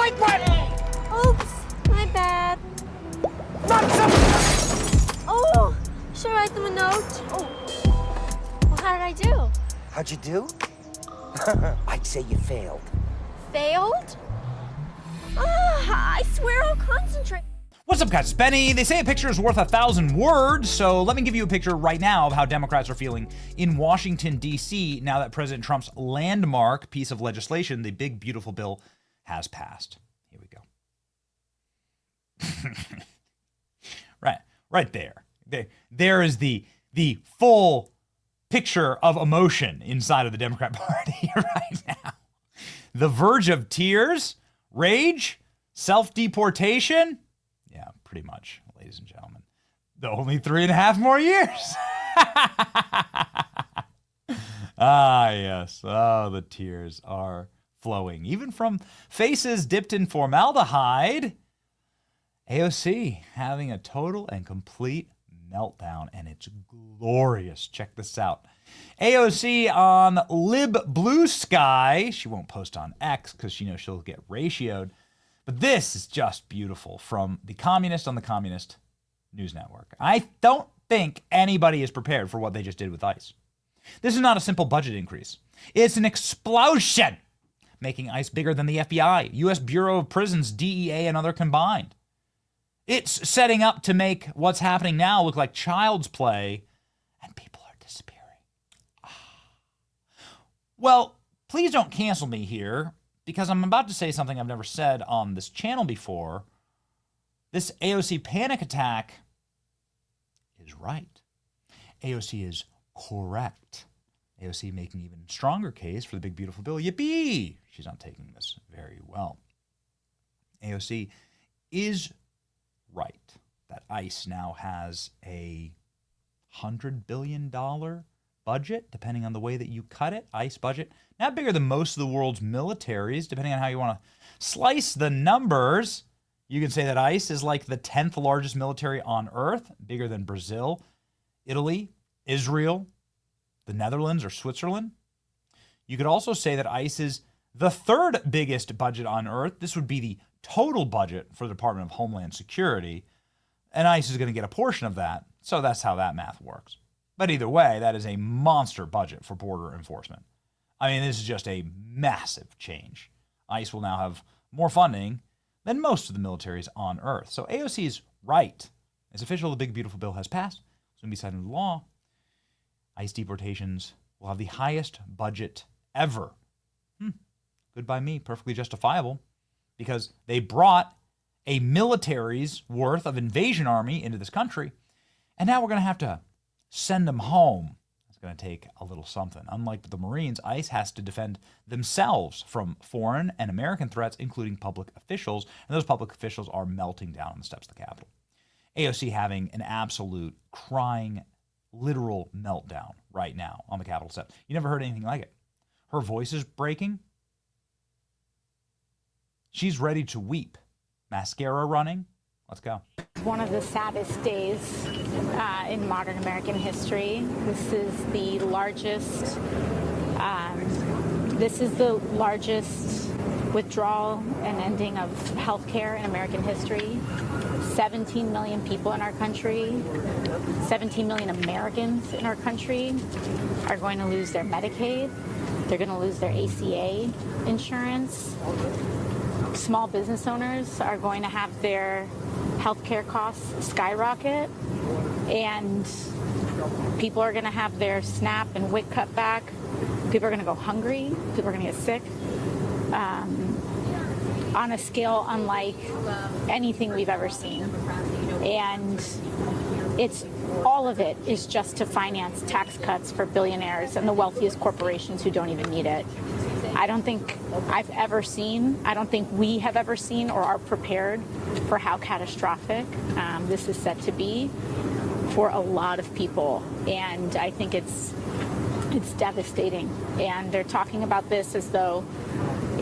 Wait, what? Oops, my bad. Oh, should I write them a note? Oh, well, how did I do? How'd you do? I'd say you failed. Failed? I swear I'll concentrate. What's up, guys? It's Benny. They say a picture is worth 1,000 words, so let me give you a picture right now of how Democrats are feeling in Washington, D.C. now that President Trump's landmark piece of legislation, the big, beautiful bill, has passed. Here we go. Right there. There is the full picture of emotion inside of the Democrat Party right now. The verge of tears, rage, self-deportation. Yeah, pretty much, ladies and gentlemen. The only 3.5 more years. Yes. Oh, the tears are flowing. Even from faces dipped in formaldehyde. AOC having a total and complete meltdown, and it's glorious. Check this out. AOC on Lib Blue Sky. She won't post on X because she knows she'll get ratioed. But this is just beautiful from the communist on the communist news network. I don't think anybody is prepared for what they just did with ICE. This is not a simple budget increase. It's an explosion, making ICE bigger than the FBI, U.S. Bureau of Prisons, DEA, and other combined. It's setting up to make what's happening now look like child's play, and people are disappearing. Well, please don't cancel me here, because I'm about to say something I've never said on this channel before. This AOC panic attack is right. AOC is correct. AOC making an even stronger case for the big, beautiful bill. Yippee! She's not taking this very well. AOC is right that ICE now has a $100 billion budget, depending on the way that you cut it. ICE budget, not bigger than most of the world's militaries, depending on how you want to slice the numbers. You can say that ICE is like the 10th largest military on earth, bigger than Brazil, Italy, Israel, the Netherlands, or Switzerland. You could also say that ICE is the third biggest budget on earth. This would be the total budget for the Department of Homeland Security, and ICE is going to get a portion of that, so that's how that math works. But either way, that is a monster budget for border enforcement. I mean, this is just a massive change. ICE will now have more funding than most of the militaries on Earth. So AOC is right. It's official, the big, beautiful bill has passed. It's going to be signed into law. ICE deportations will have the highest budget ever. Good by me, perfectly justifiable, because they brought a military's worth of invasion army into this country, and now we're going to have to send them home. It's going to take a little something. Unlike the Marines, ICE has to defend themselves from foreign and American threats, including public officials, and those public officials are melting down on the steps of the Capitol. AOC having an absolute crying, literal meltdown right now on the Capitol steps. You never heard anything like it. Her voice is breaking. She's ready to weep. Mascara running. Let's go. One of the saddest days in modern American history. This is the largest withdrawal and ending of health care in American history. 17 million people in our country, 17 million Americans in our country are going to lose their Medicaid. They're going to lose their ACA insurance. Small business owners are going to have their healthcare costs skyrocket, and people are going to have their SNAP and WIC cut back. People are going to go hungry. People are going to get sick on a scale unlike anything we've ever seen. And all of it is just to finance tax cuts for billionaires and the wealthiest corporations who don't even need it. I don't think I've ever seen, I don't think we have ever seen or are prepared for how catastrophic this is set to be for a lot of people. And I think it's devastating. And they're talking about this as though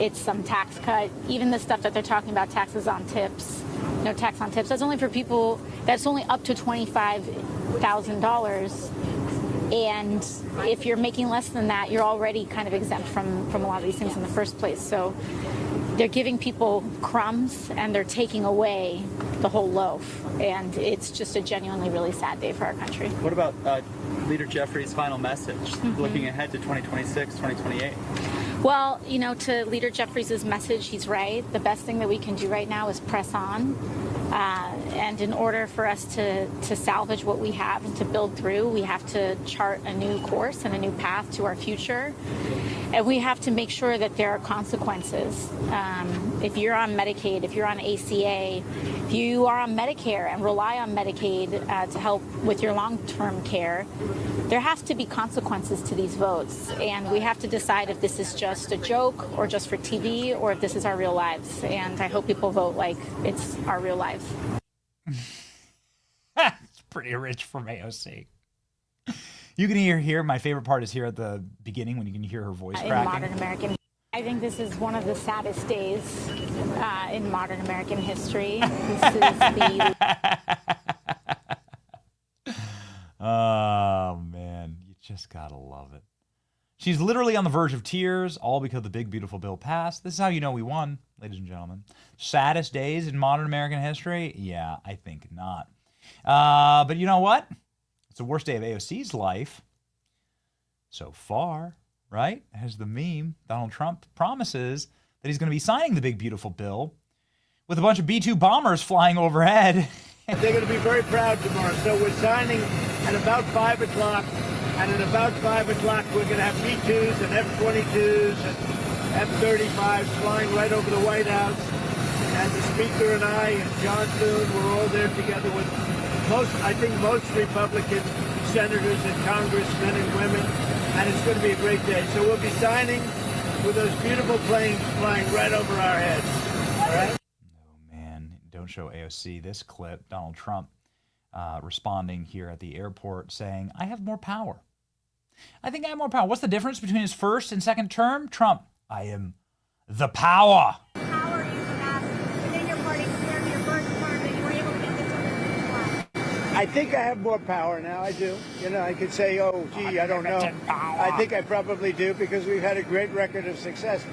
it's some tax cut. Even the stuff that they're talking about, taxes on tips, no tax on tips, that's only for people, that's only up to $25,000. And if you're making less than that, you're already kind of exempt from a lot of these things in the first place. So they're giving people crumbs and they're taking away the whole loaf. And it's just a genuinely really sad day for our country. What about Leader Jeffrey's final message, looking ahead to 2026, 2028? Well, you know, to Leader Jeffries' message, he's right. The best thing that we can do right now is press on. And in order for us to salvage what we have and to build through, we have to chart a new course and a new path to our future. And we have to make sure that there are consequences. If you're on Medicaid, if you're on ACA, if you are on Medicare and rely on Medicaid to help with your long-term care, there has to be consequences to these votes. And we have to decide if this is just a joke or just for TV or if this is our real lives. And I hope people vote like it's our real lives. It's pretty rich from AOC. You can hear here, my favorite part is here at the beginning when you can hear her voice cracking. In modern American, I think this is one of the saddest days in modern American history. This is the... Oh, man, you just gotta love it. She's literally on the verge of tears, all because the big, beautiful bill passed. This is how you know we won, ladies and gentlemen. Saddest days in modern American history? Yeah, I think not. But you know what? It's the worst day of AOC's life so far, right? As the meme, Donald Trump promises that he's going to be signing the big, beautiful bill with a bunch of B-2 bombers flying overhead. They're going to be very proud tomorrow. So we're signing at about 5 o'clock. And at about 5 o'clock, we're going to have B-2s and F-22s and F-35s flying right over the White House. And the Speaker and I and John Thune, we're all there together with most Republican senators and congressmen and women. And it's going to be a great day. So we'll be signing with those beautiful planes flying right over our heads. All right? Oh, man. Don't show AOC this clip. Donald Trump responding here at the airport saying, I have more power. I think I have more power. What's the difference between his first and second term? Trump, I am the power. How are you that within your party compared to your first term that you were able to get this over the finish line? I think I have more power now. I do. You know, I could say, oh, gee, I don't know. I think I probably do because we've had a great record of success.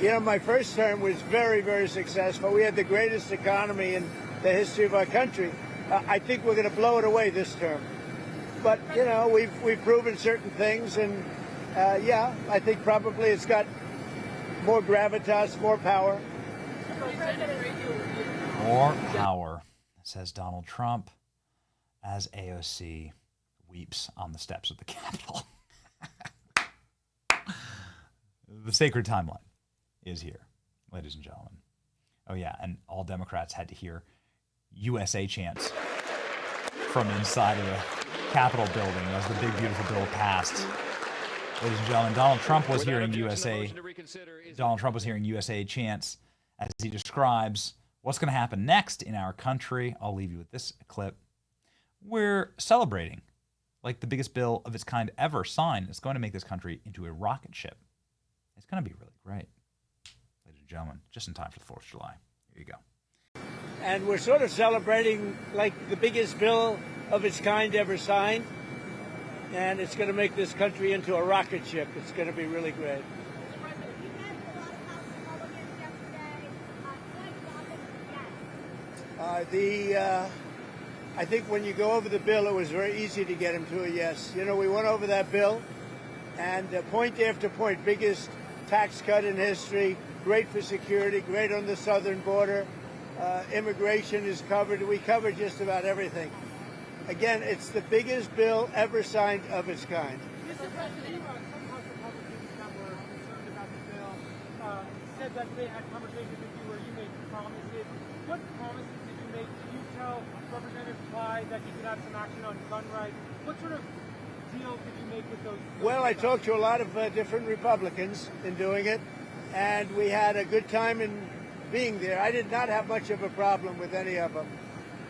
You know, my first term was very, very successful. We had the greatest economy in the history of our country. I think we're going to blow it away this term. But, you know, we've proven certain things. And, yeah, I think probably it's got more gravitas, more power. More power, says Donald Trump, as AOC weeps on the steps of the Capitol. The sacred timeline is here, ladies and gentlemen. Oh, yeah, and all Democrats had to hear USA chants from inside of the Capitol building as the big, beautiful bill passed. Ladies and gentlemen, Donald Trump was hearing USA. Donald Trump was hearing USA chants as he describes what's going to happen next in our country. I'll leave you with this clip. We're celebrating like the biggest bill of its kind ever signed. It's going to make this country into a rocket ship. It's going to be really great. Ladies and gentlemen, just in time for the 4th of July. Here you go. And we're sort of celebrating like the biggest bill of its kind ever signed. And it's going to make this country into a rocket ship. It's going to be really great. I think when you go over the bill, it was very easy to get him to a yes. You know, we went over that bill, and point after point, biggest tax cut in history, great for security, great on the southern border. Immigration is covered. We covered just about everything. Again, it's the biggest bill ever signed of its kind. Mr. President, some House Republicans that were concerned about the bill said that they had conversations with you where you made promises. What promises did you make? Did you tell Representative Clyde that you could have some action on gun rights? What sort of deal did you make with those? Well, I talked to a lot of different Republicans in doing it, and we had a good time in being there. I did not have much of a problem with any of them.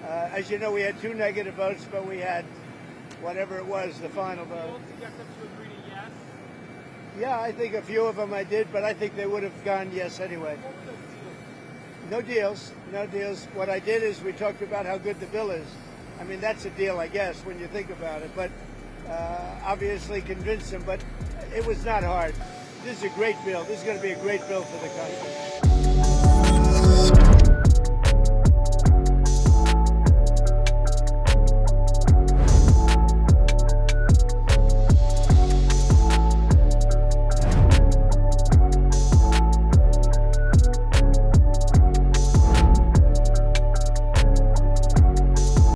As you know, we had 2 negative votes, but we had whatever it was, the final vote. To get them to agree to yes? Yeah, I think a few of them I did, but I think they would have gone yes anyway. What were those deals? No deals, no deals. What I did is we talked about how good the bill is. I mean, that's a deal, I guess, when you think about it. But obviously convinced them, but it was not hard. This is a great bill. This is going to be a great bill for the country.